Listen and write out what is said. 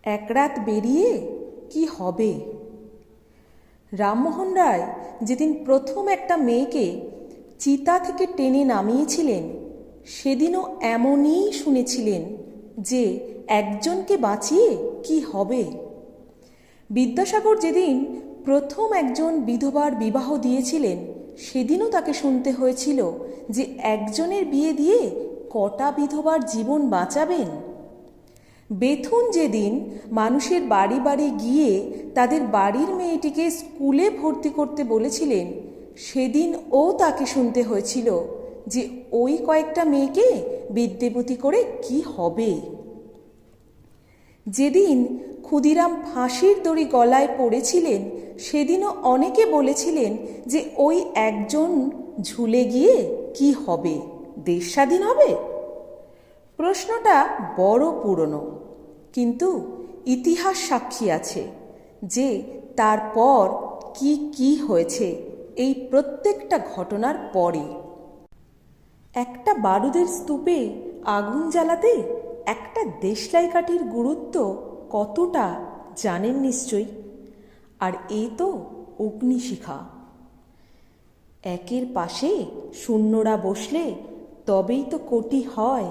এক রাত বেরিয়ে কি হবে। রামমোহন রায় যেদিন প্রথম একটা মেয়েকে চিতা থেকে টেনে নামিয়েছিলেন, সেদিনও এমনই শুনেছিলেন যে একজনকে বাঁচিয়ে কি হবে। বিদ্যাসাগর যেদিন প্রথম একজন বিধবার বিবাহ দিয়েছিলেন, সেদিনও তাকে শুনতে হয়েছিল যে একজনের বিয়ে দিয়ে কটা বিধবার জীবন বাঁচাবেন। বেথুন যেদিন মানুষের বাড়ি বাড়ি গিয়ে তাদের বাড়ির মেয়েটিকে স্কুলে ভর্তি করতে বলেছিলেন, সেদিনও তাকে শুনতে হয়েছিল যে ওই কয়েকটা মেয়েকে বিদ্যাপতি করে কি হবে। যেদিন ক্ষুদিরাম ফাঁসির দড়ি গলায় পড়েছিলেন, সেদিনও অনেকে বলেছিলেন যে ওই একজন ঝুলে গিয়ে কি হবে, দেশ স্বাধীন হবে। প্রশ্নটা বড় পুরনো, কিন্তু ইতিহাস সাক্ষী আছে যে তারপর কি কি হয়েছে এই প্রত্যেকটা ঘটনার পরে। একটা বারুদের স্তূপে আগুন জ্বালাতে একটা দেশলাই কাঠির গুরুত্ব কতটা জানেন নিশ্চয়ই। আর এই তো অগ্নিশিখা। একের পাশে শূন্যরা বসলে তবেই তো কোটি হয়।